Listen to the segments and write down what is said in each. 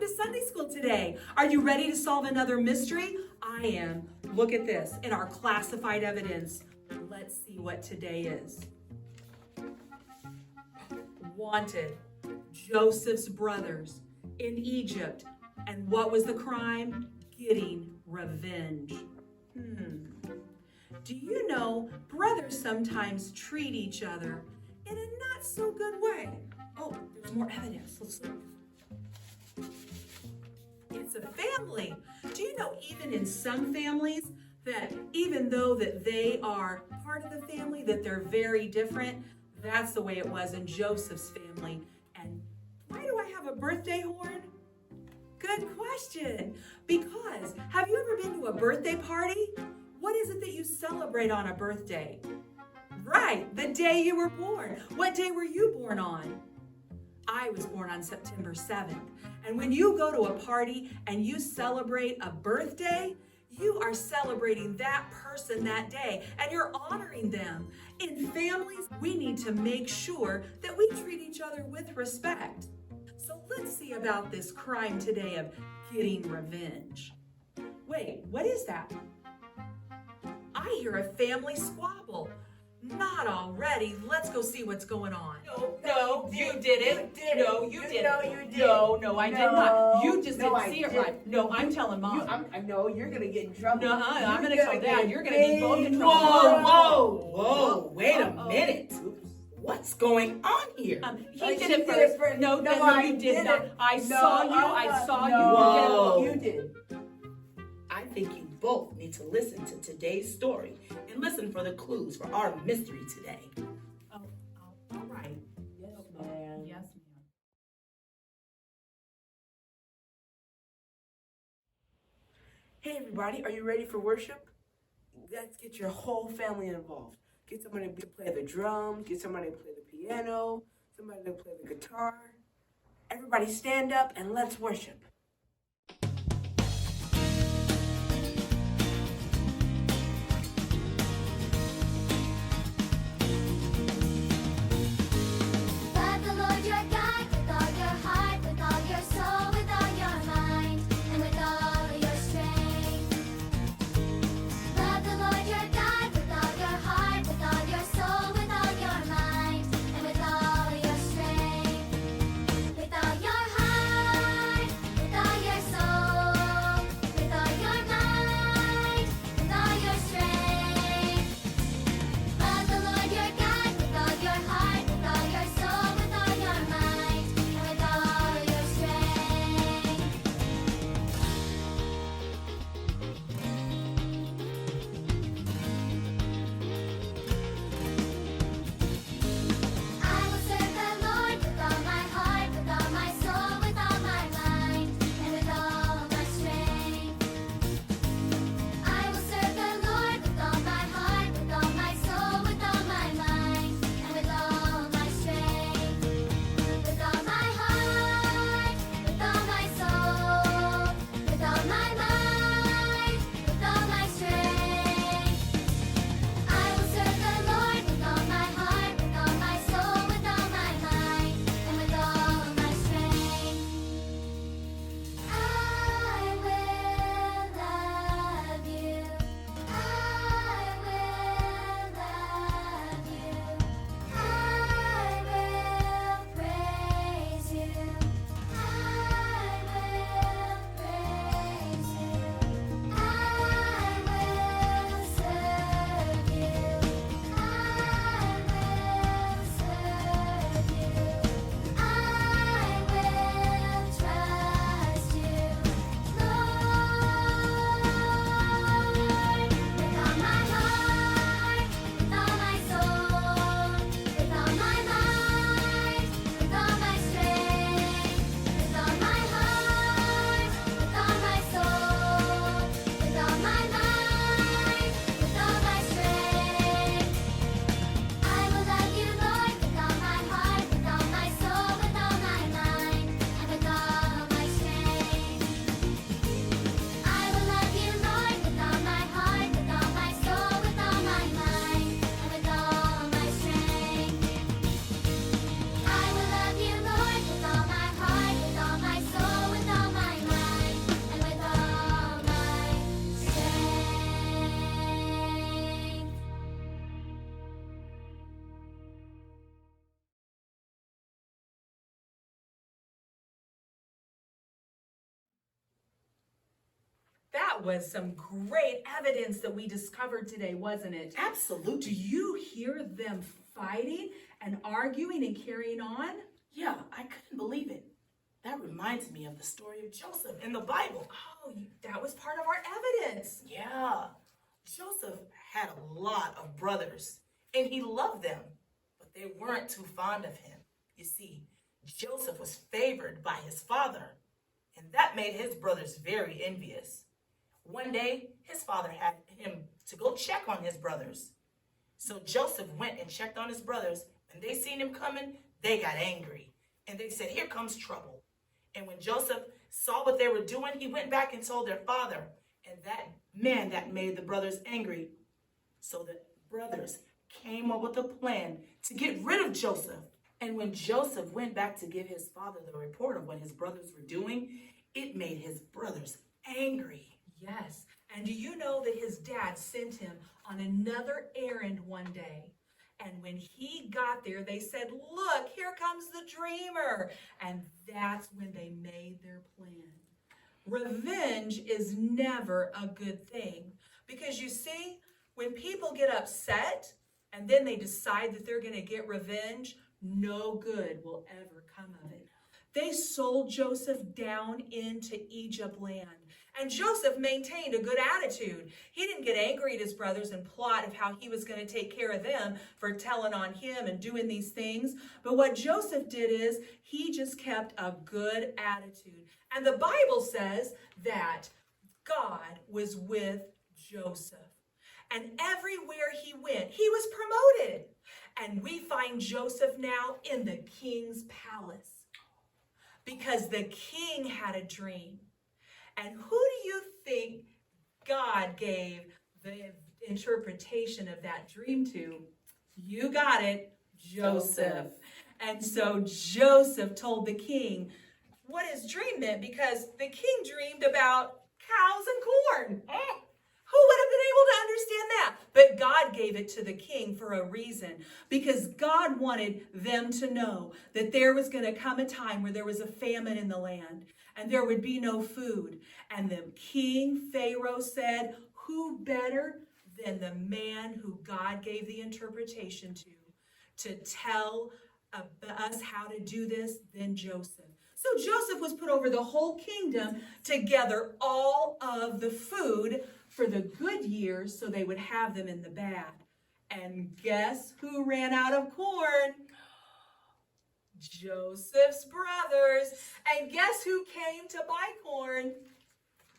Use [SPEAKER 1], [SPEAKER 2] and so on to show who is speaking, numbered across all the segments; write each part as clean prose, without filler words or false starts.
[SPEAKER 1] to Sunday school today. Are you ready to solve another mystery? I am. Look at this in our classified evidence. Let's see what today is. Wanted, Joseph's brothers in Egypt. And what was the crime? Getting revenge. Do you know brothers sometimes treat each other in a not so good way? Oh, there's more evidence. Let's look. It's a family. Do you know even in some families that even though that they are part of the family, that they're very different? That's the way it was in Joseph's family. And why do I have a birthday horn? Good question. Because have you ever been to a birthday party? What is it that you celebrate on a birthday? Right, the day you were born. What day were you born on? I was born on September 7th. And when you go to a party and you celebrate a birthday, you are celebrating that person that day and you're honoring them. In families, we need to make sure that we treat each other with respect. So let's see about this crime today of getting revenge. Wait, what is that? I hear a family squabble. Not already. Let's go see what's going on. No, you didn't. No, you didn't.
[SPEAKER 2] No, you did.
[SPEAKER 1] No, I did not. You just didn't see it right. No, I'm telling Mom.
[SPEAKER 2] I know you're going to get in trouble.
[SPEAKER 1] No, I'm going to tell Dad. You're going to be both in trouble.
[SPEAKER 3] Whoa, wait a minute. What's going on here?
[SPEAKER 1] He did it first. No, you did not. I saw you.
[SPEAKER 2] You did.
[SPEAKER 3] I think you both need to listen to today's story and listen for the clues for our mystery today.
[SPEAKER 1] Oh, all right.
[SPEAKER 2] Yes, ma'am.
[SPEAKER 1] Yes, ma'am.
[SPEAKER 2] Hey, everybody, are you ready for worship? Let's get your whole family involved. Get somebody to play the drums, get somebody to play the piano, somebody to play the guitar. Everybody stand up and let's worship.
[SPEAKER 4] Love the Lord your God with all your heart, with all your soul, with all your mind, and with all your strength. Love the Lord your God with all your heart, with all your soul, with all your mind, and with all your strength. With all your heart, with
[SPEAKER 1] was some great evidence that we discovered today, wasn't it? Do
[SPEAKER 3] Absolutely.
[SPEAKER 1] you hear them fighting and arguing and carrying on?
[SPEAKER 3] Yeah, I couldn't believe it. That reminds me of the story of Joseph in the Bible.
[SPEAKER 1] Oh, that was part of our evidence.
[SPEAKER 3] Yeah, Joseph had a lot of brothers, and he loved them, but they weren't too fond of him. You see, Joseph was favored by his father, and that made his brothers very envious. One day, his father had him to go check on his brothers. So Joseph went and checked on his brothers, and they seen him coming, they got angry, and they said, "Here comes trouble." And when Joseph saw what they were doing, he went back and told their father, and that made the brothers angry. So the brothers came up with a plan to get rid of Joseph. And when Joseph went back to give his father the report of what his brothers were doing, it made his brothers angry.
[SPEAKER 1] Yes, and do you know that his dad sent him on another errand one day? And when he got there, they said, "Look, here comes the dreamer." And that's when they made their plan. Revenge is never a good thing. Because you see, when people get upset and then they decide that they're going to get revenge, no good will ever come of it. They sold Joseph down into Egypt land. And Joseph maintained a good attitude. He didn't get angry at his brothers and plot of how he was going to take care of them for telling on him and doing these things. But what Joseph did is he just kept a good attitude. And the Bible says that God was with Joseph. And everywhere he went, he was promoted. And we find Joseph now in the king's palace because the king had a dream. And who do you think God gave the interpretation of that dream to? You got it, Joseph. And so Joseph told the king what his dream meant, because the king dreamed about cows and corn. Who would have been able to understand that? But God gave it to the king for a reason, because God wanted them to know that there was going to come a time where there was a famine in the land and there would be no food. And the king, Pharaoh, said, who better than the man who God gave the interpretation to tell us how to do this than Joseph. So Joseph was put over the whole kingdom to gather all of the food for the good years so they would have them in the bad. And guess who ran out of corn? Joseph's brothers. And guess who came to buy corn?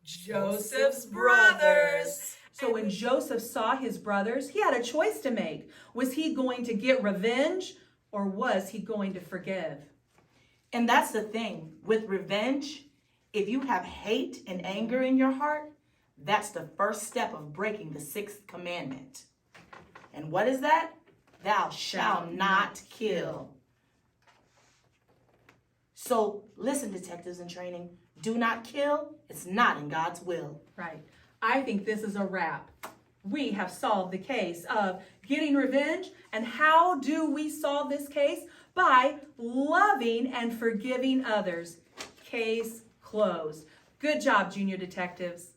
[SPEAKER 1] Joseph's brothers. So when Joseph saw his brothers, he had a choice to make. Was he going to get revenge, or was he going to forgive?
[SPEAKER 3] And that's the thing with revenge. If you have hate and anger in your heart, that's the first step of breaking the 6th commandment. And what is that? Thou shalt not kill. So listen, detectives in training, do not kill. It's not in God's will.
[SPEAKER 1] Right. I think this is a wrap. We have solved the case of getting revenge. And how do we solve this case? By loving and forgiving others. Case closed. Good job, junior detectives.